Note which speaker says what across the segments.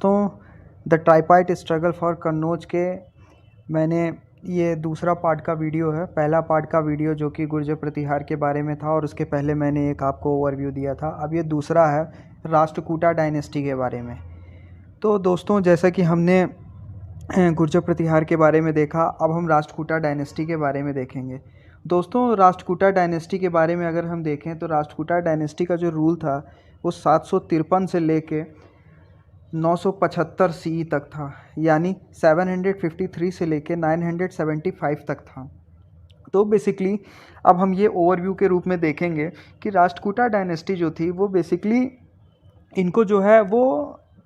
Speaker 1: दोस्तों, the ट्राइपाइट struggle for Kannauj के मैंने ये दूसरा पार्ट का वीडियो है। पहला पार्ट का वीडियो जो कि गुर्जर प्रतिहार के बारे में था और उसके पहले मैंने एक आपको ओवरव्यू दिया था। अब ये दूसरा है राष्ट्रकूटा डायनेस्टी के बारे में। तो दोस्तों, जैसा कि हमने गुर्जर प्रतिहार के बारे में देखा, अब हम राष्ट्रकूटा डायनेस्टी के बारे में देखेंगे। दोस्तों, राष्ट्रकूटा डायनेस्टी के बारे में अगर हम देखें तो राष्ट्रकूटा डायनेस्टी का जो रूल था वो 753 से लेके 975 CE तक था, यानी 753 से लेके 975 तक था। तो बेसिकली अब हम ये ओवरव्यू के रूप में देखेंगे कि राष्ट्रकूटा डायनेस्टी जो थी वो बेसिकली इनको जो है वो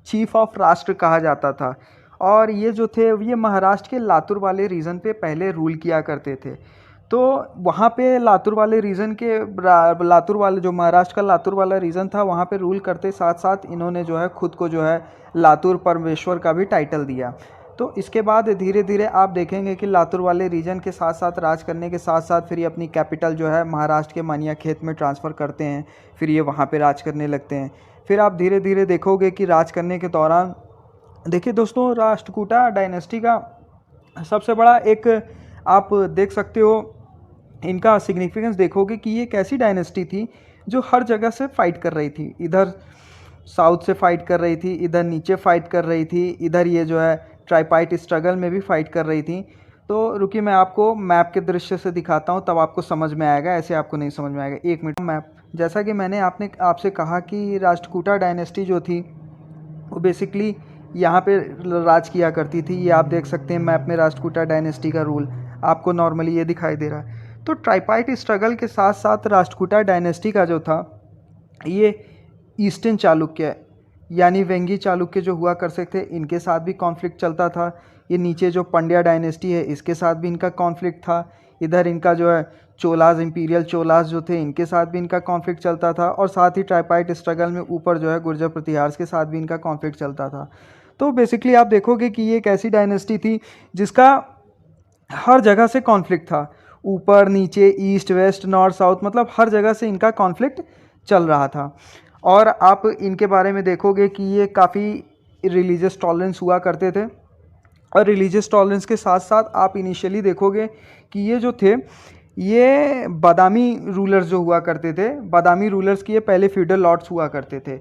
Speaker 1: चीफ ऑफ राष्ट्र कहा जाता था, और ये जो थे ये महाराष्ट्र के लातूर वाले रीजन पे पहले रूल किया करते थे। तो वहाँ पे लातूर वाले रीजन के लातूर वाले जो महाराष्ट्र का लातूर वाला रीजन था वहाँ पे रूल करते साथ साथ इन्होंने जो है खुद को जो है लातूर परमेश्वर का भी टाइटल दिया। तो इसके बाद धीरे धीरे आप देखेंगे कि लातूर वाले रीजन के साथ साथ राज करने के साथ साथ फिर ये अपनी कैपिटल जो है महाराष्ट्र के मानिया खेत में ट्रांसफ़र करते हैं, फिर ये वहाँ पे राज करने लगते हैं। फिर आप धीरे धीरे देखोगे कि राज करने के दौरान, देखिए दोस्तों, राष्ट्रकूटा डायनेस्टी का सबसे बड़ा एक आप देख सकते हो, इनका सिग्निफिकेंस देखोगे कि ये एक ऐसी डायनेस्टी थी जो हर जगह से फाइट कर रही थी। इधर साउथ से फाइट कर रही थी, इधर नीचे फाइट कर रही थी, इधर ये जो है ट्राइपाइट स्ट्रगल में भी फाइट कर रही थी। तो रुकिए, मैं आपको मैप के दृश्य से दिखाता हूँ, तब आपको समझ में आएगा, ऐसे आपको नहीं समझ में आएगा। एक मिनट। मैप, जैसा कि मैंने आपसे कहा कि राष्ट्रकूटा डायनेस्टी जो थी वो बेसिकली यहाँ पे राज किया करती थी। ये आप देख सकते हैं मैप में राष्ट्रकूटा डायनेस्टी का रूल आपको नॉर्मली ये दिखाई दे रहा है। तो ट्राइपाइट स्ट्रगल के साथ साथ राष्ट्रकूटा डायनेस्टी का जो था ये ईस्टर्न चालुक्य यानी वेंगी चालुक्य जो हुआ कर सकते थे, इनके साथ भी कॉन्फ्लिक्ट चलता था। ये नीचे जो पंड्या डायनेस्टी है इसके साथ भी इनका कॉन्फ्लिक्ट था। इधर इनका जो है चोलाज, इंपीरियल चोलाज जो थे, इनके साथ भी इनका कॉन्फ्लिक्ट चलता था। और साथ ही ट्राइपाइट स्ट्रगल में ऊपर जो है गुर्जर प्रतिहार के साथ भी इनका कॉन्फ्लिक्ट चलता था। तो बेसिकली आप देखोगे कि ये एक ऐसी डायनेस्टी थी जिसका हर जगह से कॉन्फ्लिक्ट था, ऊपर नीचे, ईस्ट वेस्ट नॉर्थ साउथ, मतलब हर जगह से इनका कॉन्फ्लिक्ट चल रहा था। और आप इनके बारे में देखोगे कि ये काफ़ी रिलीजियस टॉलरेंस हुआ करते थे। और रिलीजियस टॉलरेंस के साथ साथ आप इनिशियली देखोगे कि ये जो थे ये बादामी रूलर्स जो हुआ करते थे, बादामी रूलर्स की ये पहले फ्यूडल लॉर्ड्स हुआ करते थे।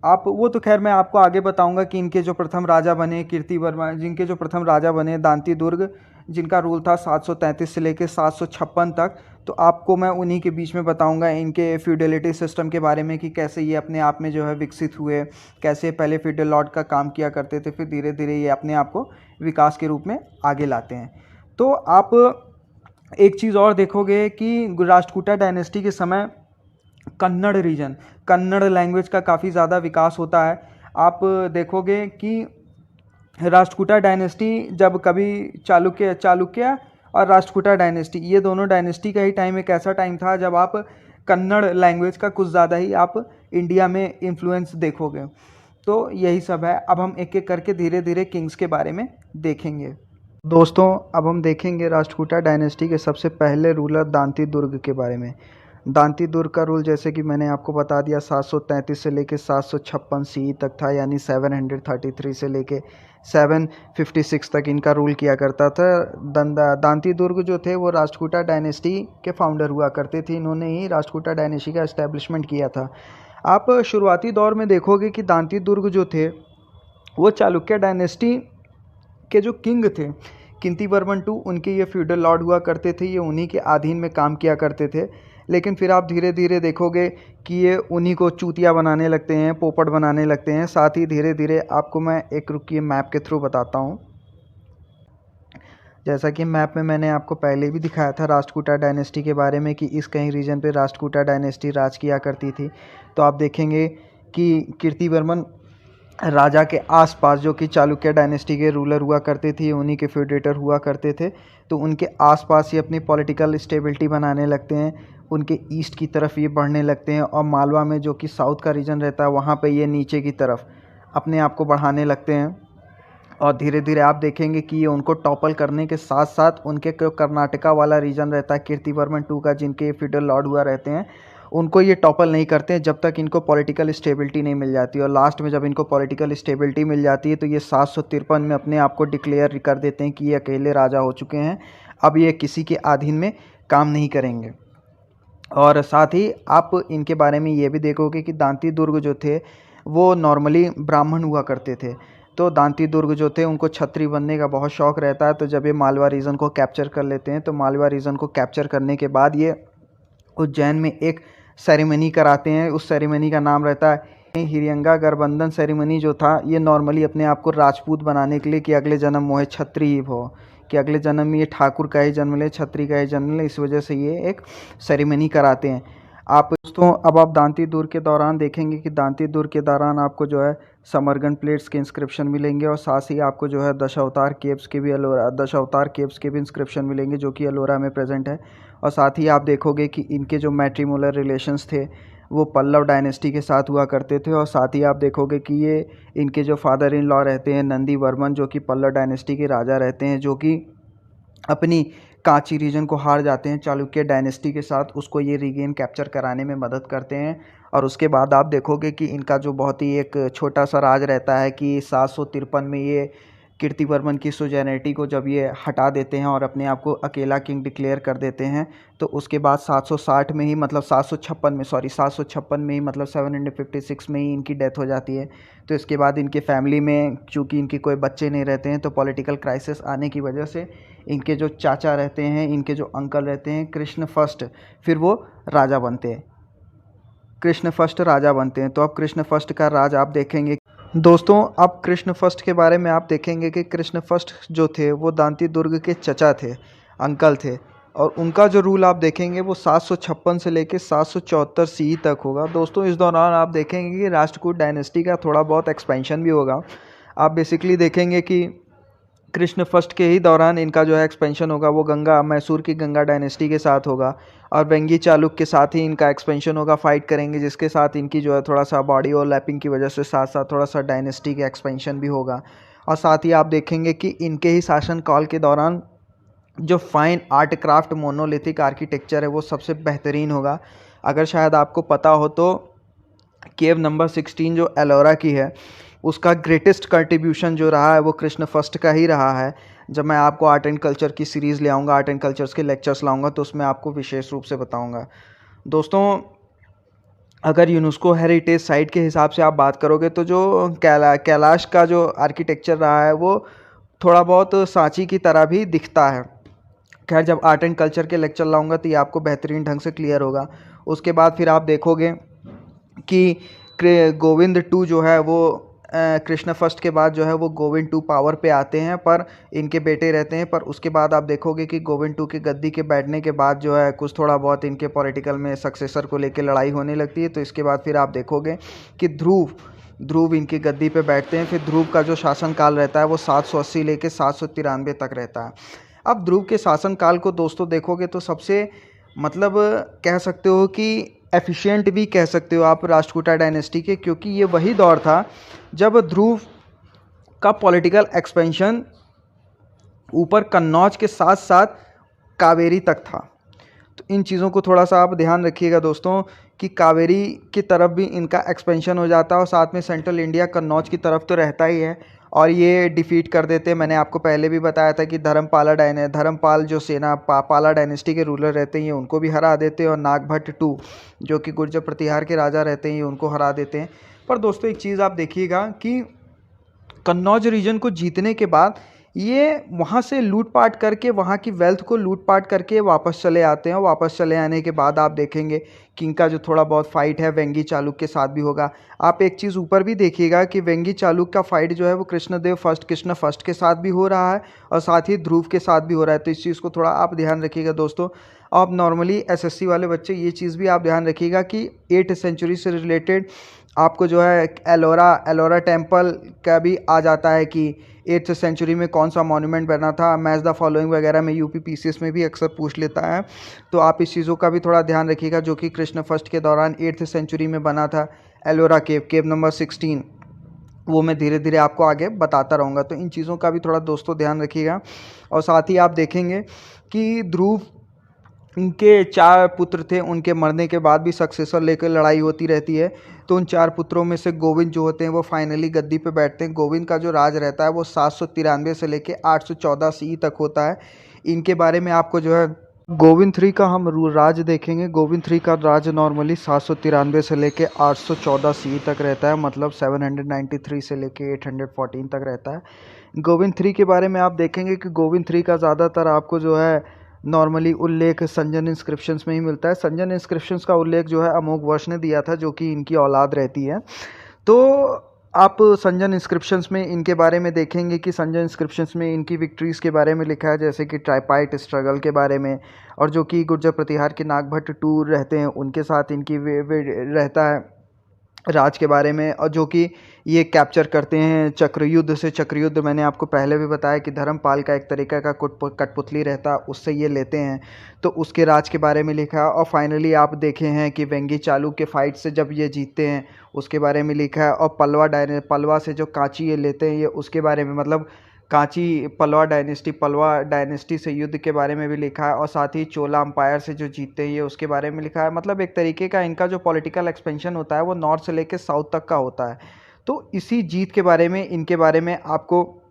Speaker 1: आप वो तो खैर मैं आपको आगे बताऊंगा कि इनके जो प्रथम राजा बने कीर्तिवर्मा, जिनके जो प्रथम राजा बने दांती दुर्ग, जिनका रूल था 733 से लेकर 756 तक। तो आपको मैं उन्हीं के बीच में बताऊंगा इनके फ्यूडलिटी सिस्टम के बारे में कि कैसे ये अपने आप में जो है विकसित हुए, कैसे पहले फ्यूडल लॉर्ड का काम किया करते थे, फिर धीरे धीरे ये अपने आप को विकास के रूप में आगे लाते हैं। तो आप एक चीज़ और देखोगे कि राष्ट्रकूटा डायनेस्टी के समय कन्नड़ रीजन, कन्नड़ लैंग्वेज का काफ़ी ज़्यादा विकास होता है। आप देखोगे कि राष्ट्रकूटा डायनेस्टी जब कभी चालुक्य और राष्ट्रकूटा डायनेस्टी, ये दोनों डायनेस्टी का ही टाइम एक ऐसा टाइम था जब आप कन्नड़ लैंग्वेज का कुछ ज़्यादा ही आप इंडिया में इन्फ्लुएंस देखोगे। तो यही सब है। अब हम एक एक करके धीरे धीरे किंग्स के बारे में देखेंगे। दोस्तों, अब हम देखेंगे राष्ट्रकूटा डायनेस्टी के सबसे पहले रूलर दांती दुर्ग के बारे में। दांती दुर्ग का रूल जैसे कि मैंने आपको बता दिया 733 से लेके 756 CE तक था, यानी 733 से लेके 756 तक इनका रूल किया करता था। दांती दुर्ग जो थे वो राष्ट्रकूटा डायनेस्टी के फाउंडर हुआ करते थे। इन्होंने ही राष्ट्रकूटा डायनेस्टी का एस्टेब्लिशमेंट किया था। आप शुरुआती दौर में देखोगे कि दांती दुर्ग जो थे वो चालुक्य डायनेस्टी के जो किंग थे कीर्तिवर्मन II, उनके ये फ्यूडल लॉर्ड हुआ करते थे। ये उन्हीं के अधीन में काम किया करते थे। लेकिन फिर आप धीरे धीरे देखोगे कि ये उन्हीं को चूतिया बनाने लगते हैं, पोपट बनाने लगते हैं। साथ ही धीरे धीरे आपको मैं एक रुकिए मैप के थ्रू बताता हूँ। जैसा कि मैप में मैंने आपको पहले भी दिखाया था राष्ट्रकूटा डायनेस्टी के बारे में कि इस कहीं रीजन पे राष्ट्रकूटा डायनेस्टी राज किया करती थी। तो आप देखेंगे कि कीर्तिवर्मन राजा के आसपास जो कि चालुक्य डायनेस्टी के रूलर हुआ करते थे, उन्हीं के फ्यूडेटर हुआ करते थे। तो उनके आसपास ही अपनी पॉलिटिकल स्टेबिलिटी बनाने लगते हैं, उनके ईस्ट की तरफ ये बढ़ने लगते हैं। और मालवा में जो कि साउथ का रीजन रहता है वहाँ पे ये नीचे की तरफ अपने आप को बढ़ाने लगते हैं। और धीरे धीरे आप देखेंगे कि ये उनको टॉपल करने के साथ साथ उनके कर्नाटका वाला रीजन रहता है कीर्तिवर्मन II का, जिनके फ्यूडल लॉर्ड हुआ रहते हैं, उनको ये टॉपल नहीं करते हैं जब तक इनको पॉलिटिकल स्टेबिलिटी नहीं मिल जाती। और लास्ट में जब इनको पॉलिटिकल स्टेबिलिटी मिल जाती है तो ये 753 में अपने आप को डिक्लेयर कर देते हैं कि ये अकेले राजा हो चुके हैं, अब ये किसी के अधीन में काम नहीं करेंगे। और साथ ही आप इनके बारे में ये भी देखोगे कि दांती दुर्ग जो थे वो नॉर्मली ब्राह्मण हुआ करते थे। तो दांती दुर्ग जो थे उनको छत्री बनने का बहुत शौक़ रहता है। तो जब ये मालवा रीजन को कैप्चर कर लेते हैं तो मालवा रीजन को कैप्चर करने के बाद ये उज्जैन में एक सेरेमनी कराते हैं। उस सेरेमनी का नाम रहता है हिरियंगा गठबंधन सेरेमनी। जो था ये नॉर्मली अपने आप को राजपूत बनाने के लिए कि अगले जन्म मोहे छत्री ही हो, कि अगले जन्म में ये ठाकुर का ही जन्म ले, छत्री का ही जन्म ले, इस वजह से ये एक सेरेमनी कराते हैं। आप दोस्तों अब आप दांती दुर्ग के दौरान देखेंगे कि दांती दुर्ग के दौरान आपको जो है समरगन प्लेट्स के इंस्क्रिप्शन मिलेंगे और साथ ही आपको जो है दशावतार केव्स के भी इंस्क्रिप्शन मिलेंगे जो कि एलोरा में प्रेजेंट है। और साथ ही आप देखोगे कि इनके जो मैट्रिमोनल रिलेशंस थे वो पल्लव डायनेस्टी के साथ हुआ करते थे। और साथ ही आप देखोगे कि ये इनके जो फादर इन लॉ रहते हैं नंदी वर्मन, जो कि पल्लव डायनेस्टी के राजा रहते हैं, जो कि अपनी कांची रीजन को हार जाते हैं चालुक्य डायनेस्टी के साथ, उसको ये रीगेन कैप्चर कराने में मदद करते हैं। और उसके बाद आप देखोगे कि इनका जो बहुत ही एक छोटा सा राज रहता है कि 753 में ये कीर्तिवर्मन की सुजेनिटी को जब ये हटा देते हैं और अपने आप को अकेला किंग डिक्लेयर कर देते हैं, तो उसके बाद 760 में ही मतलब 756 में ही मतलब 756 में ही इनकी डेथ हो जाती है। तो इसके बाद इनके फैमिली में चूँकि इनके कोई बच्चे नहीं रहते हैं तो पॉलिटिकल क्राइसिस आने की वजह से इनके जो चाचा रहते हैं, इनके जो अंकल रहते हैं कृष्ण फर्स्ट, फिर वो राजा बनते हैं, कृष्ण फर्स्ट राजा बनते हैं। तो अब कृष्ण फर्स्ट का राज आप देखेंगे दोस्तों। अब कृष्ण फर्स्ट के बारे में आप देखेंगे कि कृष्ण फर्स्ट जो थे वो दांती दुर्ग के चचा थे, अंकल थे। और उनका जो रूल आप देखेंगे वो 756 से लेके 774 सी तक होगा। दोस्तों इस दौरान आप देखेंगे कि राष्ट्रकूट डायनेस्टी का थोड़ा बहुत एक्सपेंशन भी होगा। आप बेसिकली देखेंगे कि कृष्ण फर्स्ट के ही दौरान इनका जो है एक्सपेंशन होगा वो मैसूर की गंगा डायनेस्टी के साथ होगा। और वेंगी चालुक्य के साथ ही इनका एक्सपेंशन होगा, फाइट करेंगे, जिसके साथ इनकी जो है थोड़ा सा बॉडी ओवरलैपिंग की वजह से साथ साथ थोड़ा सा डायनेस्टी का एक्सपेंशन भी होगा। और साथ ही आप देखेंगे कि इनके ही शासन काल के दौरान जो fine art craft monolithic architecture है वो सबसे बेहतरीन होगा। अगर शायद आपको पता हो तो केव नंबर 16 जो एलोरा की है उसका ग्रेटेस्ट कंट्रीब्यूशन जो रहा है वो कृष्ण फर्स्ट का ही रहा है। जब मैं आपको आर्ट एंड कल्चर की सीरीज़ ले आऊँगा, आर्ट एंड कल्चर्स के लेक्चर्स लाऊंगा तो उसमें आपको विशेष रूप से बताऊंगा। दोस्तों अगर यूनेस्को हेरिटेज साइट के हिसाब से आप बात करोगे तो जो कैलाश का जो आर्किटेक्चर रहा है वो थोड़ा बहुत सांची की तरह भी दिखता है। खैर जब आर्ट एंड कल्चर के लेक्चर लाऊंगा तो ये आपको बेहतरीन ढंग से क्लियर होगा। उसके बाद फिर आप देखोगे कि गोविंद 2 जो है वो कृष्ण फर्स्ट के बाद जो है वो गोविंद 2 पावर पे आते हैं, पर इनके बेटे रहते हैं। पर उसके बाद आप देखोगे कि गोविंद 2 के गद्दी के बैठने के बाद जो है कुछ थोड़ा बहुत इनके पॉलिटिकल में सक्सेसर को लेकर लड़ाई होने लगती है। तो इसके बाद फिर आप देखोगे कि ध्रुव इनकी गद्दी पे बैठते हैं। फिर ध्रुव का जो शासनकाल रहता है वो 780 लेके 793 तक रहता है। अब ध्रुव के शासनकाल को दोस्तों देखोगे तो सबसे मतलब कह सकते हो कि एफिशिएंट भी कह सकते हो आप राष्ट्रकूटा डायनेस्टी के, क्योंकि ये वही दौर था जब ध्रुव का पॉलिटिकल एक्सपेंशन ऊपर कन्नौज के साथ साथ कावेरी तक था। तो इन चीज़ों को थोड़ा सा आप ध्यान रखिएगा दोस्तों कि कावेरी की तरफ भी इनका एक्सपेंशन हो जाता है और साथ में सेंट्रल इंडिया कन्नौज की तरफ तो रहता ही है। और ये डिफीट कर देते हैं। मैंने आपको पहले भी बताया था कि धर्मपाल जो पाला डायनेस्टी के रूलर रहते हैं ये उनको भी हरा देते हैं और नागभट्ट 2 जो कि गुर्जर प्रतिहार के राजा रहते हैं ये उनको हरा देते हैं। पर दोस्तों एक चीज़ आप देखिएगा कि कन्नौज रीजन को जीतने के बाद ये वहाँ से लूटपाट करके वहाँ की वेल्थ को लूटपाट करके वापस चले आते हैं। वापस चले आने के बाद आप देखेंगे कि इनका जो थोड़ा बहुत फाइट है वेंगी चालुक्य के साथ भी होगा। आप एक चीज़ ऊपर भी देखिएगा कि वेंगी चालुक्य का फाइट जो है वो कृष्ण फर्स्ट के साथ भी हो रहा है और साथ ही ध्रुव के साथ भी हो रहा है। तो इस चीज़ को थोड़ा आप ध्यान रखिएगा दोस्तों। आप नॉर्मली एसएससी वाले बच्चे ये चीज़ भी आप ध्यान रखिएगा कि 8th सेंचुरी से रिलेटेड आपको जो है एलोरा टेम्पल का भी आ जाता है कि 8th सेंचुरी में कौन सा मॉन्यूमेंट बना था। मैच द फॉलोइंग वगैरह में यूपी पीसीएस में भी अक्सर पूछ लेता है। तो आप इस चीज़ों का भी थोड़ा ध्यान रखिएगा जो कि कृष्ण फर्स्ट के दौरान 8th सेंचुरी में बना था। एलोरा केव नंबर 16 वो मैं धीरे धीरे आपको आगे बताता रहूँगा। तो इन चीज़ों का भी थोड़ा दोस्तों ध्यान रखिएगा। और साथ ही आप देखेंगे कि ध्रुव इनके 4 पुत्र थे, उनके मरने के बाद भी सक्सेसर लेकर लड़ाई होती रहती है। तो उन 4 पुत्रों में से गोविंद जो होते हैं वो फाइनली गद्दी पे बैठते हैं। गोविंद का जो राज रहता है वो 793 से लेके 814 सी तक होता है। इनके बारे में आपको जो है गोविंद 3 का हम राज देखेंगे। गोविंद 3 का राज नॉर्मली 793 से लेके 814 सी तक रहता है, मतलब 793 से लेके 814 तक रहता है। गोविंद 3 के बारे में आप देखेंगे कि गोविंद 3 का ज़्यादातर आपको जो है नॉर्मली उल्लेख संजन इंस्क्रिप्शंस में ही मिलता है। संजन इंस्क्रिप्शंस का उल्लेख जो है अमोघ वर्ष ने दिया था, जो कि इनकी औलाद रहती है। तो आप संजन इंस्क्रिप्शंस में इनके बारे में देखेंगे कि संजन इंस्क्रिप्शंस में इनकी विक्ट्रीज़ के बारे में लिखा है, जैसे कि ट्राइपाइट स्ट्रगल के बारे में, और जो कि गुर्जर प्रतिहार के नागभट्ट टूर रहते हैं उनके साथ इनकी रहता है राज के बारे में, और जो कि ये कैप्चर करते हैं चक्रयुद्ध से। चक्रयुद्ध मैंने आपको पहले भी बताया कि धर्मपाल का एक तरीका का कठपुतली रहता, उससे ये लेते हैं, तो उसके राज के बारे में लिखा है। और फाइनली आप देखे हैं कि वेंगी चालू के फाइट से जब ये जीतते हैं उसके बारे में लिखा है। और पलवा से जो कांची ये लेते हैं ये उसके बारे में, मतलब कांची पलवा डायनेस्टी से युद्ध के बारे में भी लिखा है। और साथ ही चोला अम्पायर से जो जीतते हैं ये उसके बारे में लिखा है। मतलब एक तरीके का इनका जो पॉलिटिकल एक्सपेंशन होता है वो नॉर्थ से लेकर साउथ तक का होता है। तो इसी जीत के बारे में, इनके बारे में आपको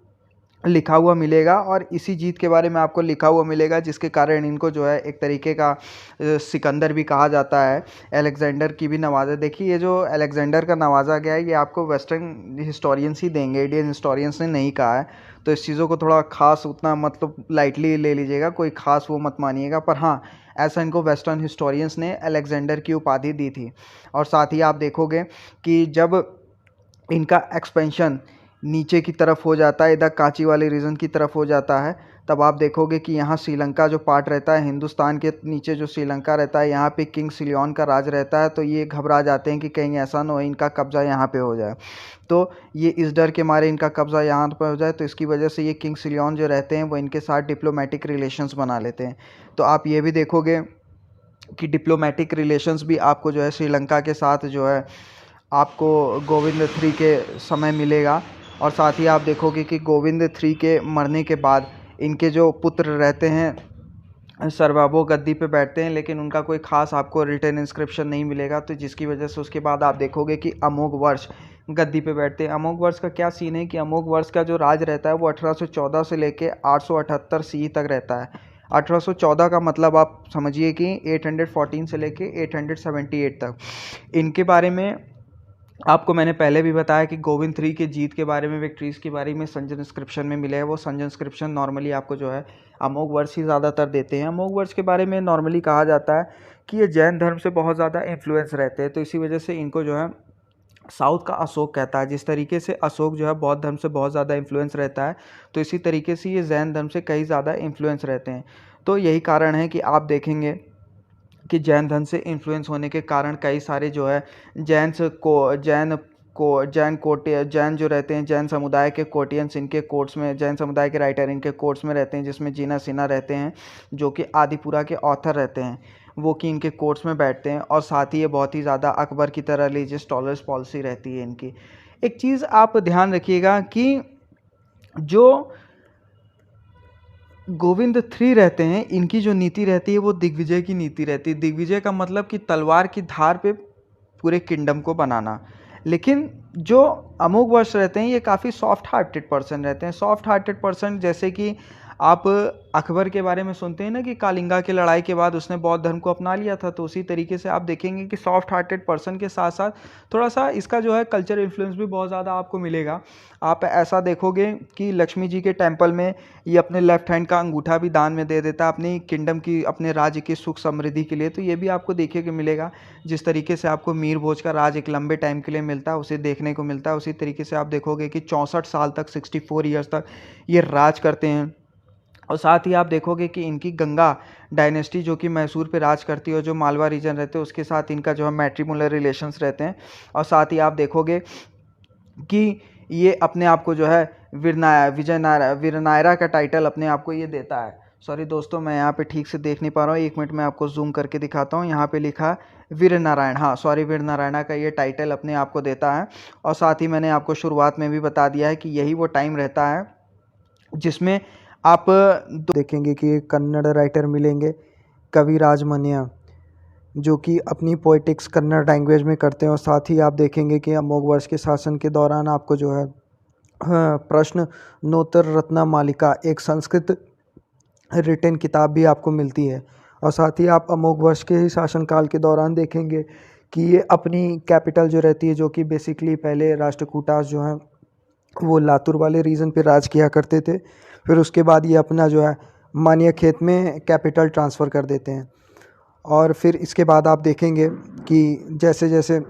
Speaker 1: लिखा हुआ मिलेगा, और इसी जीत के बारे में आपको लिखा हुआ मिलेगा जिसके कारण इनको जो है एक तरीके का सिकंदर भी कहा जाता है। अलेक्जेंडर की भी नवाजा, देखिए ये जो अलेक्जेंडर का नवाजा गया है ये आपको वेस्टर्न हिस्टोरियंस ही देंगे, इंडियन हिस्टोरियंस ने नहीं कहा है। तो इस चीज़ों को थोड़ा खास उतना मतलब लाइटली ले लीजिएगा, कोई खास वो मत मानिएगा। पर हाँ, ऐसा इनको वेस्टर्न हिस्टोरियंस ने अलेक्जेंडर की उपाधि दी थी। और साथ ही आप देखोगे कि जब इनका एक्सपेंशन नीचे की तरफ हो जाता है, इधर कांची वाले रीजन की तरफ हो जाता है, तब आप देखोगे कि यहाँ श्रीलंका जो पार्ट रहता है, हिंदुस्तान के नीचे जो श्रीलंका रहता है, यहाँ पे किंग सिलियन का राज रहता है। तो ये घबरा जाते हैं कि कहीं ऐसा ना हो इनका कब्ज़ा यहाँ पे हो जाए। तो ये इस डर के मारे इनका कब्ज़ा यहाँ पर हो जाए, तो इसकी वजह से ये किंग सिलियन जो रहते हैं वो इनके साथ डिप्लोमेटिक रिलेशंस बना लेते हैं। तो आप ये भी देखोगे कि डिप्लोमेटिक रिलेशंस भी आपको जो है श्रीलंका के साथ जो है आपको गोविंद 3 के समय मिलेगा। और साथ ही आप देखोगे कि गोविंद 3 के मरने के बाद इनके जो पुत्र रहते हैं सर्वाबो गद्दी पे बैठते हैं, लेकिन उनका कोई खास आपको रिटन इंस्क्रिप्शन नहीं मिलेगा। तो जिसकी वजह से उसके बाद आप देखोगे कि अमोघ वर्ष गद्दी पे बैठते हैं। अमोघ वर्ष का क्या सीन है कि अमोघ वर्ष का जो राज रहता है वो 1814 से लेके 878 सी तक रहता है। 1814 का मतलब आप समझिए कि 814 से लेके 878 तक। इनके बारे में आपको मैंने पहले भी बताया कि गोविंद 3 के जीत के बारे में, विक्ट्रीज़ के बारे में संजन इंस्क्रिप्शन में मिले हैं। वो संजन इंस्क्रिप्शन नॉर्मली आपको जो है अमोघ वर्ष ही ज़्यादातर देते हैं। अमोघ वर्ष के बारे में नॉर्मली कहा जाता है कि ये जैन धर्म से बहुत ज़्यादा इन्फ्लुएंस रहते हैं, तो इसी वजह से इनको जो है साउथ का अशोक कहता है। जिस तरीके से अशोक जो है बौद्ध धर्म से बहुत ज़्यादा इन्फ्लुएंस रहता है, तो इसी तरीके से ये जैन धर्म से कई ज़्यादा इन्फ्लुएंस रहते हैं। तो यही कारण है कि आप देखेंगे कि जैन धर्म से इन्फ्लुएंस होने के कारण कई सारे जो है जैन जो रहते हैं, जैन समुदाय के कोटियंस इनके कोर्ट्स में, जैन समुदाय के राइटर इनके कोर्ट्स में रहते हैं, जिसमें जीना सिन्हा रहते हैं जो कि आदिपुरा के ऑथर रहते हैं, वो कि इनके कोर्ट्स में बैठते हैं। और साथ ही ये बहुत ही ज़्यादा अकबर की तरह रिलीजियस टॉलरेंस पॉलिसी रहती है इनकी। एक चीज़ आप ध्यान रखिएगा कि जो गोविंद 3 रहते हैं इनकी जो नीति रहती है वो दिग्विजय की नीति रहती है। दिग्विजय का मतलब कि तलवार की धार पे पूरे किंगडम को बनाना। लेकिन जो अमोघ वर्ष रहते हैं ये काफ़ी सॉफ्ट हार्टेड पर्सन रहते हैं। सॉफ्ट हार्टेड पर्सन जैसे कि आप अकबर के बारे में सुनते हैं ना कि कालिंगा की लड़ाई के बाद उसने बौद्ध धर्म को अपना लिया था, तो उसी तरीके से आप देखेंगे कि सॉफ्ट हार्टेड पर्सन के साथ साथ थोड़ा सा इसका जो है कल्चर इन्फ्लुएंस भी बहुत ज़्यादा आपको मिलेगा। आप ऐसा देखोगे कि लक्ष्मी जी के टेम्पल में ये अपने लेफ्ट हैंड का अंगूठा भी दान में दे देता है अपनी किंगडम की, अपने राज्य की सुख समृद्धि के लिए। तो ये भी आपको देखने को मिलेगा। जिस तरीके से आपको मीर भोज का राज एक लंबे टाइम के लिए मिलता है उसे देखने को मिलता है, उसी तरीके से आप देखोगे कि 64 साल तक 64 ईयर्स तक ये राज करते हैं। और साथ ही आप देखोगे कि इनकी गंगा डायनेस्टी जो कि मैसूर पे राज करती है और जो मालवा रीजन रहते हैं उसके साथ इनका जो है मैट्रिमोनियल रिलेशंस रहते हैं। और साथ ही आप देखोगे कि ये अपने आप को जो है वीरनायरा का टाइटल अपने आप को ये देता है। सॉरी दोस्तों, मैं यहाँ पे ठीक से देख नहीं पा रहा हूँ, 1 मिनट में आपको जूम करके दिखाता हूँ। यहाँ पे लिखा वीर नारायण, हाँ सॉरी, वीर नारायणा का ये टाइटल अपने आप को देता है। और साथ ही मैंने आपको शुरुआत में भी बता दिया है कि यही वो टाइम रहता है जिसमें आप देखेंगे कि कन्नड़ राइटर मिलेंगे।
Speaker 2: कविराज मन्या, जो कि अपनी पोएटिक्स कन्नड़ लैंग्वेज में करते हैं। और साथ ही आप देखेंगे कि अमोघवर्ष के शासन के दौरान आपको जो है प्रश्न नोत्तर रत्ना मालिका, एक संस्कृत रिटन किताब भी आपको मिलती है। और साथ ही आप अमोघवर्ष के ही शासनकाल के दौरान देखेंगे कि ये अपनी कैपिटल जो रहती है, जो कि बेसिकली पहले राष्ट्रकूटास जो हैं वो लातूर वाले रीजन पे राज किया करते थे। फिर उसके बाद ये अपना जो है मानियाखेत में कैपिटल ट्रांसफ़र कर देते हैं। और फिर इसके बाद आप देखेंगे कि जैसे जैसे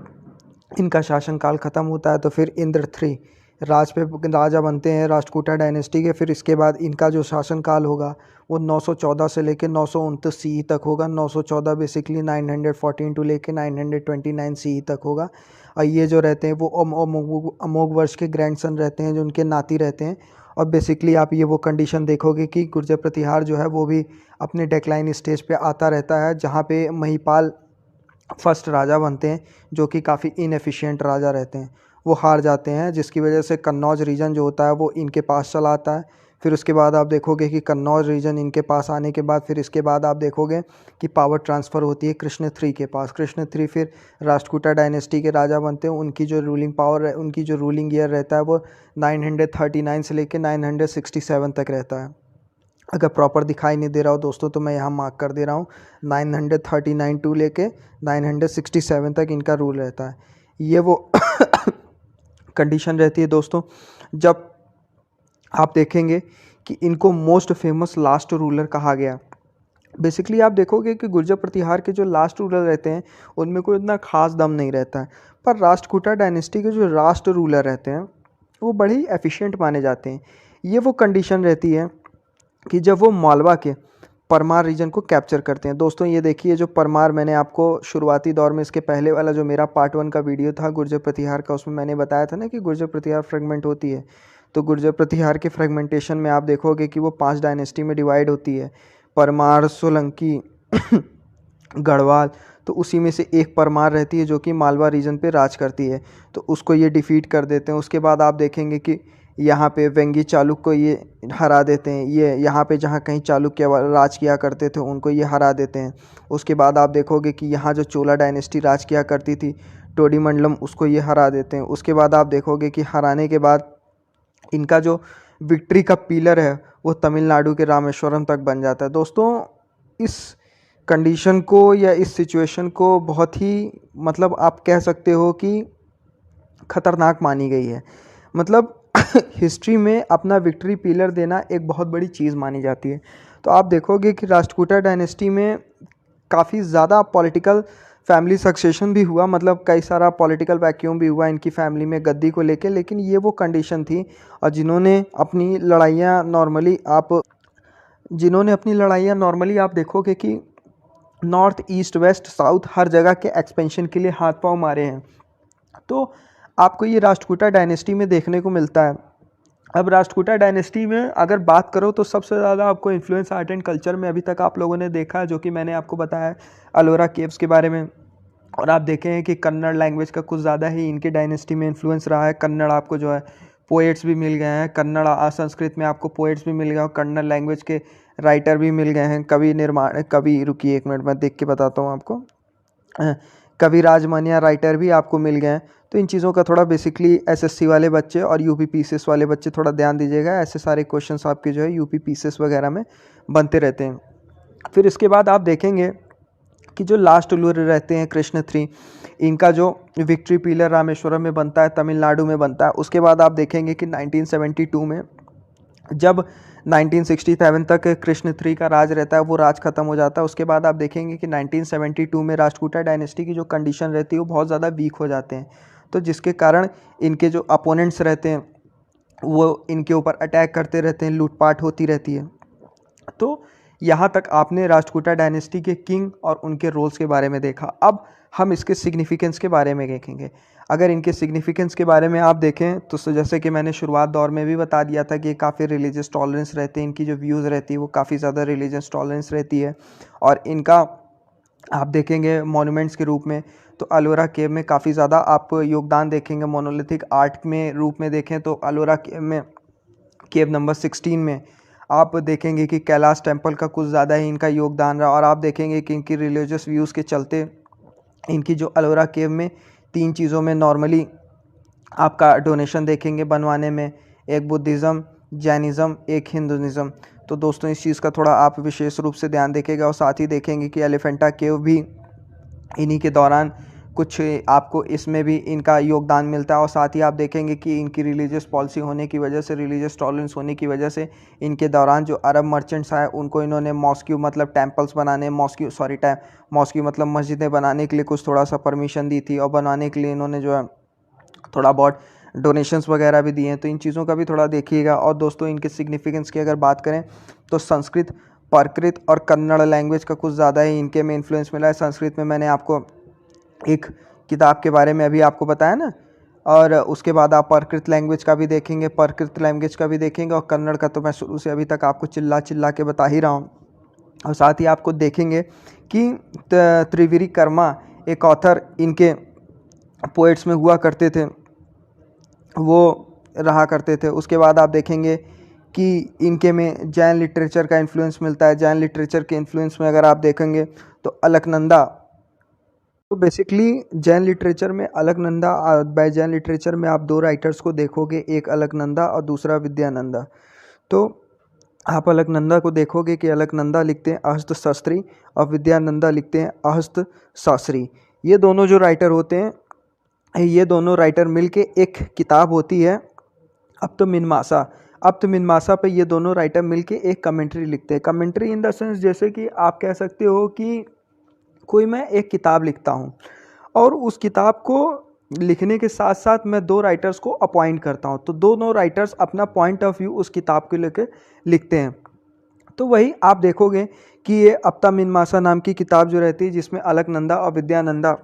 Speaker 2: इनका शासनकाल ख़त्म होता है तो फिर इंद्र थ्री राजा बनते हैं राष्ट्रकूटा डायनेस्टी के। फिर इसके बाद इनका जो शासनकाल होगा वो 914 से लेकर 929 CE तक होगा। 914 बेसिकली 914 टू लेके 929 CE तक होगा। और ये जो रहते हैं वो अमोघवर्ष के ग्रैंडसन रहते हैं, जो उनके नाती रहते हैं। और बेसिकली आप ये वो कंडीशन देखोगे कि गुर्जर प्रतिहार जो है वो भी अपने डेक्लाइन स्टेज पे आता रहता है, जहाँ पे महिपाल फर्स्ट राजा बनते हैं, जो कि काफ़ी इनएफिशिएंट राजा रहते हैं, वो हार जाते हैं, जिसकी वजह से कन्नौज रीजन जो होता है वो इनके पास चला आता है। फिर उसके बाद आप देखोगे कि कन्नौज रीजन इनके पास आने के बाद फिर इसके बाद आप देखोगे कि पावर ट्रांसफ़र होती है कृष्ण थ्री के पास। कृष्ण थ्री फिर राष्ट्रकूटा डायनेस्टी के राजा बनते हैं। उनकी जो रूलिंग पावर है, उनकी जो रूलिंग ईयर रहता है वो 939 से लेकर 967 तक रहता है। अगर प्रॉपर दिखाई नहीं दे रहा हो दोस्तों तो मैं यहाँ मार्क कर दे रहा हूँ, 939 टू लेके 967 तक इनका रूल रहता है। ये वो कंडीशन रहती है दोस्तों जब आप देखेंगे कि इनको मोस्ट फेमस लास्ट रूलर कहा गया। बेसिकली आप देखोगे कि गुर्जर प्रतिहार के जो लास्ट रूलर रहते हैं उनमें कोई इतना खास दम नहीं रहता है, पर राष्ट्रकूटा डायनेस्टी के जो लास्ट रूलर रहते हैं वो बड़े ही एफिशिएंट माने जाते हैं। ये वो कंडीशन रहती है कि जब वो मालवा के परमार रीजन को कैप्चर करते हैं। दोस्तों ये देखिए, जो परमार मैंने आपको शुरुआती दौर में इसके पहले वाला जो मेरा पार्ट 1 का वीडियो था गुर्जर प्रतिहार का, उसमें मैंने बताया था ना कि गुर्जर प्रतिहार फ्रेगमेंट होती है। तो गुर्जर प्रतिहार के फ्रेगमेंटेशन में आप देखोगे कि वो 5 डायनेस्टी में डिवाइड होती है, परमार, सोलंकी, गढ़वाल। तो उसी में से एक परमार रहती है जो कि मालवा रीजन पे राज करती है, तो उसको ये डिफीट कर देते हैं। उसके बाद आप देखेंगे कि यहाँ पे वेंगी चालुक्य को ये हरा देते हैं। ये यहाँ पे जहाँ कहीं चालुक्य राज किया करते थे उनको ये हरा देते हैं। उसके बाद आप देखोगे कि यहाँ जो चोला डायनेस्टी राज किया करती थी टोडी मंडलम, उसको ये हरा देते हैं। उसके बाद आप देखोगे कि हराने के बाद इनका जो विक्ट्री का पिलर है वो तमिलनाडु के रामेश्वरम तक बन जाता है। दोस्तों इस कंडीशन को या इस सिचुएशन को बहुत ही मतलब आप कह सकते हो कि ख़तरनाक मानी गई है। मतलब हिस्ट्री में अपना विक्ट्री पिलर देना एक बहुत बड़ी चीज़ मानी जाती है। तो आप देखोगे कि राष्ट्रकूटा डायनेस्टी में काफ़ी ज़्यादा पॉलिटिकल फैमिली सक्सेशन भी हुआ, मतलब कई सारा पॉलिटिकल वैक्यूम भी हुआ इनकी फैमिली में गद्दी को लेके। लेकिन ये वो कंडीशन थी और जिन्होंने अपनी लड़ाइयाँ नॉर्मली आप देखोगे कि नॉर्थ, ईस्ट, वेस्ट, साउथ हर जगह के एक्सपेंशन के लिए हाथ पांव मारे हैं। तो आपको ये राष्ट्रकूटा डायनेस्टी में देखने को मिलता है। अब राष्ट्रकूटा डायनेस्टी में अगर बात करो तो सबसे ज़्यादा आपको इन्फ्लुएंस आर्ट एंड कल्चर में अभी तक आप लोगों ने देखा है, जो कि मैंने आपको बताया अलोरा केव्स के बारे में। और आप देखें हैं कि कन्नड़ लैंग्वेज का कुछ ज़्यादा ही इनके डायनेस्टी में इन्फ्लुएंस रहा है। कन्नड़ आपको जो है पोएट्स भी मिल गए हैं, कन्नड़ संस्कृत में आपको पोएट्स भी मिल गए और कन्नड़ लैंग्वेज के राइटर भी मिल गए हैं। रुकिए एक मिनट मैं देख के बताता हूँ आपको। कविराज मन्या राइटर भी आपको मिल गए हैं। तो इन चीज़ों का थोड़ा बेसिकली एसएससी वाले बच्चे और यूपी पीसीएस वाले बच्चे थोड़ा ध्यान दीजिएगा। ऐसे सारे क्वेश्चंस आपके जो है यूपी पीसीएस वगैरह में बनते रहते हैं। फिर इसके बाद आप देखेंगे कि जो लास्ट रूलर रहते हैं कृष्ण थ्री, इनका जो विक्ट्री पिलर रामेश्वरम में बनता है, तमिलनाडु में बनता है। उसके बाद आप देखेंगे कि 1972 में जब 1967 तक कृष्ण थ्री का राज रहता है वो राज खत्म हो जाता है। उसके बाद आप देखेंगे कि 1972 में राष्ट्रकूटा डायनेस्टी की जो कंडीशन रहती है वो बहुत ज़्यादा वीक हो जाते हैं। तो जिसके कारण इनके जो अपोनेंट्स रहते हैं वो इनके ऊपर अटैक करते रहते हैं, लूटपाट होती रहती है। तो यहाँ तक आपने राष्ट्रकूटा डायनेस्टी के किंग और उनके रोल्स के बारे में देखा। अब हम इसके सिग्निफिकेंस के बारे में देखेंगे। अगर इनके सिग्निफिकेंस के बारे में आप देखें तो जैसे कि मैंने शुरुआत दौर में भी बता दिया था कि काफ़ी रिलीजियस टॉलरेंस रहते हैं, इनकी जो व्यूज़ रहती है वो काफ़ी ज़्यादा रिलीजियस टॉलरेंस रहती है। और इनका आप देखेंगे मॉन्यूमेंट्स के रूप में तो अलोरा केव में काफ़ी ज़्यादा आप योगदान देखेंगे। मोनोलिथिक आर्ट में रूप में देखें तो अलोरा केव में केव नंबर 16 में
Speaker 1: आप देखेंगे कि कैलाश टेम्पल का कुछ ज़्यादा ही इनका योगदान रहा, और आप देखेंगे कि इनकी रिलीजियस व्यूज़ के चलते इनकी जो अलोरा केव में 3 चीज़ों में नॉर्मली आपका डोनेशन देखेंगे बनवाने में, एक बुद्धिज़्म, जैनिज़्म, एक हिंदुइज़्म। तो दोस्तों इस चीज़ का थोड़ा आप विशेष रूप से ध्यान रखिएगा, और साथ ही देखेंगे कि एलिफेंटा केव भी इन्हीं के दौरान कुछ आपको इसमें भी इनका योगदान मिलता है। और साथ ही आप देखेंगे कि इनकी रिलीजियस पॉलिसी होने की वजह से, रिलीजियस टॉलरेंस होने की वजह से, इनके दौरान जो अरब मर्चेंट्स आए उनको इन्होंने मॉस्क्यू मतलब टेम्पल्स बनाने, मॉस्क्यू मतलब मस्जिदें बनाने के लिए कुछ थोड़ा सा परमिशन दी थी, और बनाने के लिए इन्होंने जो है थोड़ा बहुत डोनेशंस वगैरह भी दिए हैं। तो इन चीज़ों का भी थोड़ा देखिएगा। और दोस्तों इनके सिग्निफिकेंस की अगर बात करें तो संस्कृत, प्राकृत और कन्नड़ लैंग्वेज का कुछ ज़्यादा ही इनके में इन्फ्लुएंस मिला है। संस्कृत में मैंने आपको एक किताब के बारे में अभी आपको बताया ना, और उसके बाद आप प्राकृत लैंग्वेज का भी देखेंगे, और कन्नड़ का तो मैं शुरू से अभी तक आपको चिल्ला चिल्ला के बता ही रहा हूँ। और साथ ही आपको देखेंगे कि त्रिविरी कर्मा एक ऑथर इनके पोएट्स में हुआ करते थे, वो रहा करते थे। उसके बाद आप देखेंगे कि इनके में जैन लिटरेचर का इन्फ्लुएंस मिलता है। जैन लिटरेचर के इन्फ्लुएंस में अगर आप देखेंगे तो अलकनंदा, तो बेसिकली जैन लिटरेचर में अलकनंदा, बाय जैन लिटरेचर में आप 2 राइटर्स को देखोगे, एक अलकनंदा और दूसरा विद्यानंदा। तो आप अलकनंदा को देखोगे कि अलकनंदा लिखते हैं अहस्त शास्त्री और विद्यानंदा लिखते हैं अहस्त शास्त्री। ये दोनों जो राइटर होते हैं, ये दोनों राइटर मिलके एक किताब होती है अप्तमिनमासा। अप्तमिनमासा पे ये दोनों राइटर मिलके एक कमेंट्री लिखते हैं। कमेंट्री इन द सेंस जैसे कि आप कह सकते हो कि कोई मैं एक किताब लिखता हूँ, और उस किताब को लिखने के साथ साथ मैं 2 राइटर्स को अपॉइंट करता हूँ, तो दोनों राइटर्स अपना पॉइंट ऑफ व्यू उस किताब को लेकर लिखते हैं। तो वही आप देखोगे कि ये अप्तमिनमासा नाम की किताब जो रहती है, जिसमें अलकनंदा और विद्यानंदा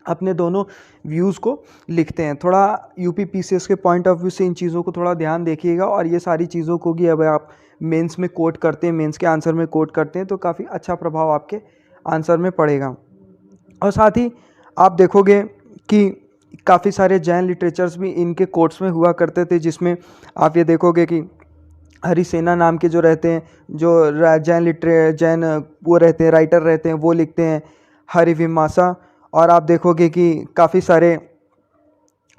Speaker 1: अपने दोनों व्यूज़ को लिखते हैं। थोड़ा यूपीपीसीएस के पॉइंट ऑफ व्यू से इन चीज़ों को थोड़ा ध्यान देखिएगा, और ये सारी चीज़ों को भी अब आप मेंस में कोट करते हैं, मेंस के आंसर में कोट करते हैं, तो काफ़ी अच्छा प्रभाव आपके आंसर में पड़ेगा। और साथ ही आप देखोगे कि काफ़ी सारे जैन लिटरेचर्स भी इनके कोट्स में हुआ करते थे, जिसमें आप ये देखोगे कि हरिसेना नाम के जो रहते हैं, जो जैन वो रहते हैं, राइटर रहते हैं, वो लिखते हैं हरिविमासा। और आप देखोगे कि काफ़ी सारे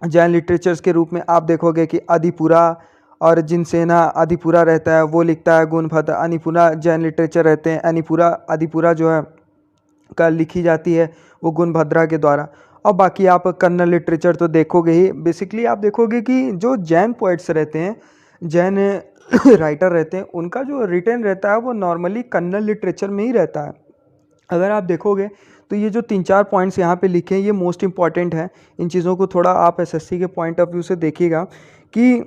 Speaker 1: जैन लिटरेचर्स के रूप में आप देखोगे कि आदिपुरा और जिनसेना आदिपुरा रहता है, वो लिखता है गुणभद्र। अनिपुरा जैन लिटरेचर रहते हैं, आदिपुरा जो है का लिखी जाती है वो गुणभद्रा के द्वारा। और बाकी आप कन्नड़ लिटरेचर तो देखोगे ही। बेसिकली आप देखोगे कि जो जैन पोइट्स रहते हैं, जैन राइटर रहते हैं, उनका जो रिटन रहता है वो नॉर्मली कन्नड़ लिटरेचर में ही रहता है। अगर आप देखोगे तो ये जो 3-4 पॉइंट्स यहाँ पे लिखे हैं, ये मोस्ट इंपॉर्टेंट है। इन चीज़ों को थोड़ा आप एसएससी के पॉइंट ऑफ व्यू से देखिएगा कि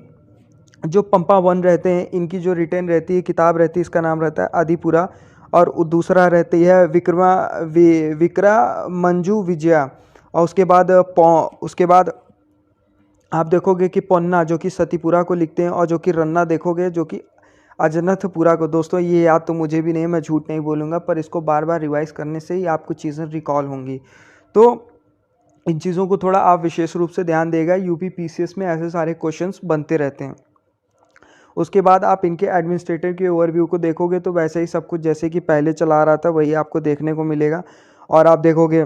Speaker 1: जो पंपा वन रहते हैं, इनकी जो रिटन रहती है, किताब रहती है, इसका नाम रहता है आदिपुरा, और दूसरा रहती है विक्रा मंजू विजया। और उसके बाद आप देखोगे कि पोन्ना जो कि सतीपुरा को लिखते हैं, और जो कि रन्ना देखोगे जो कि अजनथपुरा को। दोस्तों ये याद तो मुझे भी नहीं, मैं झूठ नहीं बोलूँगा, पर इसको बार बार रिवाइज करने से ही आपको चीज़ें रिकॉल होंगी। तो इन चीज़ों को थोड़ा आप विशेष रूप से ध्यान देगा, यूपीपीसीएस में ऐसे सारे क्वेश्चंस बनते रहते हैं। उसके बाद आप इनके एडमिनिस्ट्रेटर के ओवरव्यू को देखोगे तो वैसे ही सब कुछ जैसे कि पहले चला रहा था वही आपको देखने को मिलेगा। और आप देखोगे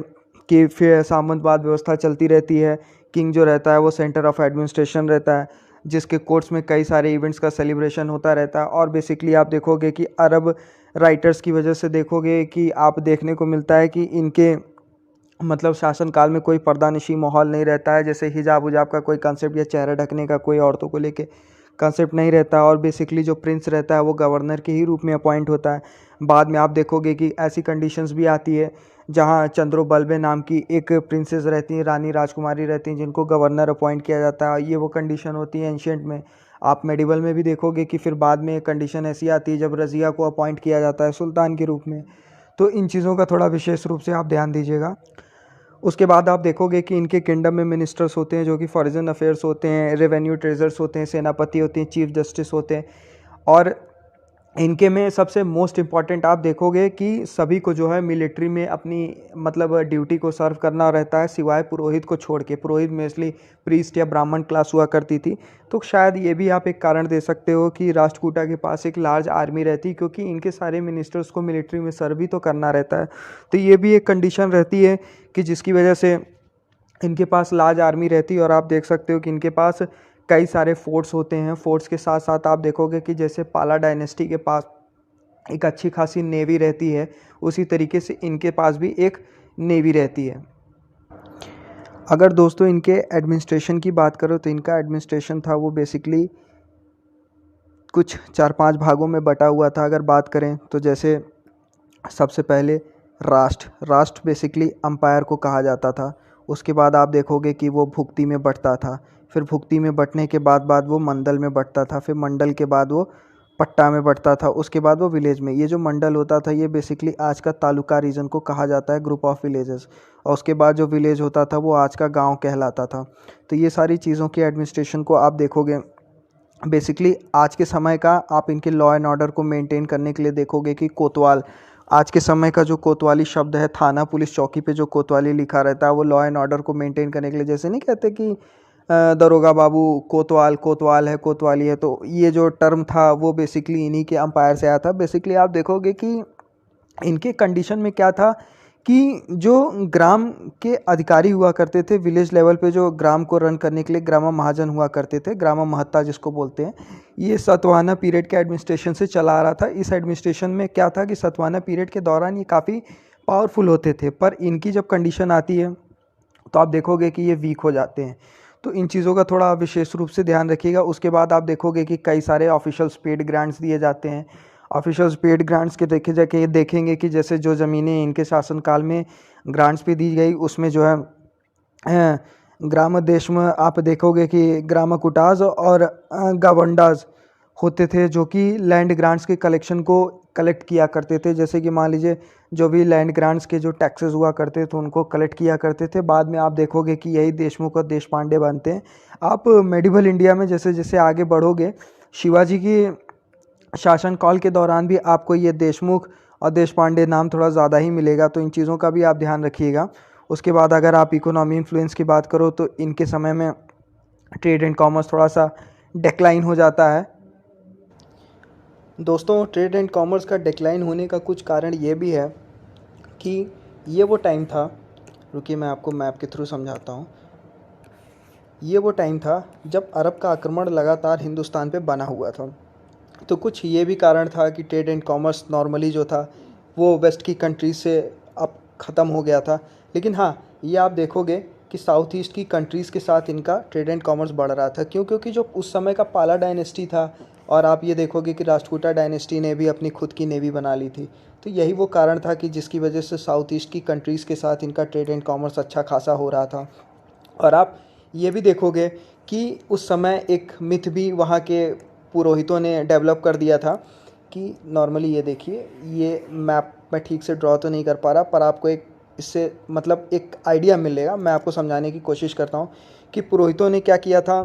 Speaker 1: कि फिर सामंतवाद व्यवस्था चलती रहती है। किंग जो रहता है वो सेंटर ऑफ एडमिनिस्ट्रेशन रहता है, जिसके कोर्ट्स में कई सारे इवेंट्स का सेलिब्रेशन होता रहता है। और बेसिकली आप देखोगे कि अरब राइटर्स की वजह से देखोगे कि आप देखने को मिलता है कि इनके मतलब शासनकाल में कोई पर्दानिशी माहौल नहीं रहता है, जैसे हिजाब उजाब का कोई कंसेप्ट या चेहरा ढकने का कोई औरतों को लेके कंसेप्ट नहीं रहता। और बेसिकली जो प्रिंस रहता है वो गवर्नर के ही रूप में अपॉइंट होता है। बाद में आप देखोगे कि ऐसी कंडीशंस भी आती है जहाँ चंद्रोबल्बे नाम की एक प्रिंसेस रहती हैं, रानी राजकुमारी रहती हैं, जिनको गवर्नर अपॉइंट किया जाता है। ये वो कंडीशन होती है एंशियंट में। आप मेडिवल में भी देखोगे कि फिर बाद में एक कंडीशन ऐसी आती है जब रज़िया को अपॉइंट किया जाता है सुल्तान के रूप में। तो इन चीज़ों का थोड़ा विशेष रूप से आप ध्यान दीजिएगा। उसके बाद आप देखोगे कि इनके किंगडम में मिनिस्टर्स होते हैं जो कि फॉरेन अफेयर्स होते हैं, रेवेन्यू ट्रेजर्स होते हैं, सेनापति होते हैं, चीफ जस्टिस होते हैं। और
Speaker 2: इनके में सबसे मोस्ट इम्पॉर्टेंट आप देखोगे कि सभी को जो है मिलिट्री में अपनी मतलब ड्यूटी को सर्व करना रहता है, सिवाय पुरोहित को छोड़ के। पुरोहित मोस्टली प्रीस्ट या ब्राह्मण क्लास हुआ करती थी। तो शायद ये भी आप एक कारण दे सकते हो कि राष्ट्रकूटा के पास एक लार्ज आर्मी रहती, क्योंकि इनके सारे मिनिस्टर्स को मिलिट्री में सर्व भी तो करना रहता है। तो ये भी एक कंडीशन रहती है कि जिसकी वजह से इनके पास लार्ज आर्मी रहती है। और आप देख सकते हो कि इनके पास कई सारे फोर्ट्स होते हैं। फोर्ट्स के साथ साथ आप देखोगे कि जैसे पाला डायनेस्टी के पास एक अच्छी खासी नेवी रहती है, उसी तरीके से इनके पास भी एक नेवी रहती है। अगर दोस्तों इनके एडमिनिस्ट्रेशन की बात करो तो इनका एडमिनिस्ट्रेशन था वो बेसिकली कुछ 4-5 भागों में बटा हुआ था। अगर बात करें तो जैसे सबसे पहले राष्ट्र बेसिकली अंपायर को कहा जाता था। उसके बाद आप देखोगे कि वो भुक्ति में बँटता था, फिर भुक्ति में बँटने के बाद वो मंडल में बँटता था, फिर मंडल के बाद वो पट्टा में बँटता था, उसके बाद वो विलेज में। ये जो मंडल होता था ये बेसिकली आज का तालुका रीजन को कहा जाता है, ग्रुप ऑफ विलेजेस। और उसके बाद जो विलेज होता था वो आज का गाँव कहलाता था। तो ये सारी चीज़ों की एडमिनिस्ट्रेशन को आप देखोगे बेसिकली आज के समय का। आप इनके लॉ एंड ऑर्डर को मेंटेन करने के लिए देखोगे कि कोतवाल, आज के समय का जो कोतवाली शब्द है, थाना पुलिस चौकी पे जो कोतवाली लिखा रहता है वो लॉ एंड ऑर्डर को मेंटेन करने के लिए, जैसे नहीं कहते कि दरोगा बाबू कोतवाल है, कोतवाली है। तो ये जो टर्म था वो बेसिकली इन्हीं के अंपायर से आया था। बेसिकली आप देखोगे कि इनके कंडीशन में क्या था कि जो ग्राम के अधिकारी हुआ करते थे, विलेज लेवल पे जो ग्राम को रन करने के लिए ग्रामा महाजन हुआ करते थे, ग्रामा महत्ता जिसको बोलते हैं, ये सतवाहना पीरियड के एडमिनिस्ट्रेशन से चला आ रहा था। इस एडमिनिस्ट्रेशन में क्या था कि सतवाहना पीरियड के दौरान ये काफ़ी पावरफुल होते थे, पर इनकी जब कंडीशन आती है तो आप देखोगे कि ये वीक हो जाते हैं। तो इन चीज़ों का थोड़ा विशेष रूप से ध्यान रखिएगा। उसके बाद आप देखोगे कि कई सारे ऑफिशियल्स पेड ग्रांट्स दिए जाते हैं। ऑफिशियल्स पेड ग्रांट्स के देखे जाके देखेंगे कि जैसे जो ज़मीनें इनके शासनकाल में ग्रांट्स पे दी गई, उसमें जो है ग्राम देश में आप देखोगे कि ग्राम कुटाज और गावंडाज होते थे, जो कि लैंड ग्रांट्स के कलेक्शन को कलेक्ट किया करते थे। जैसे कि मान लीजिए जो भी लैंड ग्रांट्स के जो टैक्सेस हुआ करते थे उनको कलेक्ट किया करते थे। बाद में आप देखोगे कि यही देशमुख और देशपांडे बनते हैं। आप मेडिवल इंडिया में जैसे जैसे आगे बढ़ोगे, शिवाजी की शासनकाल के दौरान भी आपको ये देशमुख और देशपांडे नाम थोड़ा ज़्यादा ही मिलेगा। तो इन चीज़ों का भी आप ध्यान रखिएगा। उसके बाद अगर आप इकोनॉमी इन्फ्लुएंस की बात करो तो इनके समय में ट्रेड एंड कॉमर्स थोड़ा सा डिक्लाइन हो जाता है। दोस्तों, ट्रेड एंड कॉमर्स का डिक्लाइन होने का कुछ कारण ये भी है कि ये वो टाइम था, रुकिए मैं आपको मैप के थ्रू समझाता हूँ। ये वो टाइम था जब अरब का आक्रमण लगातार हिंदुस्तान पे बना हुआ था। तो कुछ ये भी कारण था कि ट्रेड एंड कॉमर्स नॉर्मली जो था वो वेस्ट की कंट्रीज से अब ख़त्म हो गया था। लेकिन हाँ, ये आप देखोगे कि साउथ ईस्ट की कंट्रीज़ के साथ इनका ट्रेड एंड कॉमर्स बढ़ रहा था। क्यों? क्योंकि जो उस समय का पाला डायनेस्टी था, और आप ये देखोगे कि राष्ट्रकूटा डायनेस्टी ने भी अपनी खुद की नेवी बना ली थी। तो यही वो कारण था कि जिसकी वजह से साउथ ईस्ट की कंट्रीज़ के साथ इनका ट्रेड एंड कॉमर्स अच्छा खासा हो रहा था। और आप ये भी देखोगे कि उस समय एक मिथ भी वहाँ के पुरोहितों ने डेवलप कर दिया था कि नॉर्मली ये देखिए, ये मैप मैं ठीक से ड्रॉ तो नहीं कर पा रहा, पर आपको एक इससे मतलब एक आइडिया मिलेगा। मैं आपको समझाने की कोशिश करता हूँ कि पुरोहितों ने क्या किया था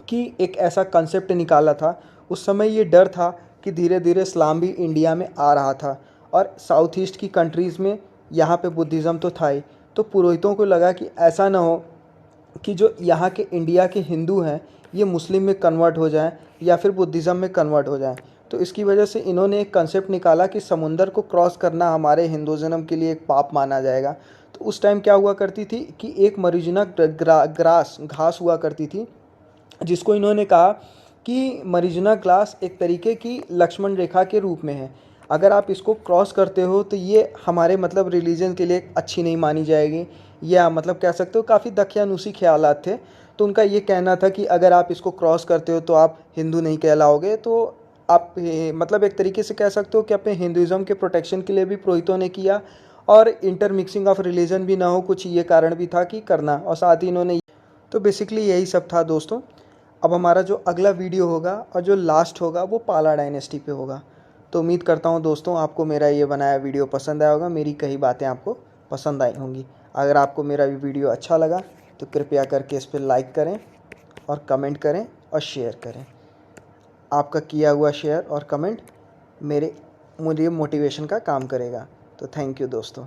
Speaker 2: कि एक ऐसा कंसेप्ट निकाला था। उस समय ये डर था कि धीरे धीरे इस्लाम भी इंडिया में आ रहा था, और साउथ ईस्ट की कंट्रीज़ में यहाँ पे बुद्धिज़्म तो था ही। तो पुरोहितों को लगा कि ऐसा ना हो कि जो यहाँ के इंडिया के हिंदू हैं ये मुस्लिम में कन्वर्ट हो जाएं या फिर बुद्धिज़्म में कन्वर्ट हो जाएं। तो इसकी वजह से इन्होंने एक कंसेप्ट निकाला कि समुंदर को क्रॉस करना हमारे हिंदुज़्म के लिए एक पाप माना जाएगा। तो उस टाइम क्या हुआ करती थी कि एक मरीजुना घास हुआ करती थी, जिसको इन्होंने कहा कि मरीजुना ग्लास एक तरीके की लक्ष्मण रेखा के रूप में है। अगर आप इसको क्रॉस करते हो तो ये हमारे मतलब रिलीजन के लिए अच्छी नहीं मानी जाएगी, या मतलब कह सकते हो काफ़ी दकियानूसी ख्यालात थे। तो उनका ये कहना था कि अगर आप इसको क्रॉस करते हो तो आप हिंदू नहीं कहलाओगे। तो आप मतलब एक तरीके से कह सकते हो कि अपने हिंदुज़म के प्रोटेक्शन के लिए भी पुरोहितों ने किया, और इंटरमिक्सिंग ऑफ रिलीजन भी ना हो, कुछ ये कारण भी था कि करना। और साथ ही इन्होंने, तो बेसिकली यही सब था दोस्तों। अब हमारा जो अगला वीडियो होगा और जो लास्ट होगा वो पाला डायनेस्टी पे होगा। तो उम्मीद करता हूँ दोस्तों आपको मेरा ये बनाया वीडियो पसंद आया होगा, मेरी कई बातें आपको पसंद आई होंगी। अगर आपको मेरा ये वीडियो अच्छा लगा तो कृपया करके इस पर लाइक करें और कमेंट करें और शेयर करें। आपका किया हुआ शेयर और कमेंट मुझे मोटिवेशन का काम करेगा। तो थैंक यू दोस्तों।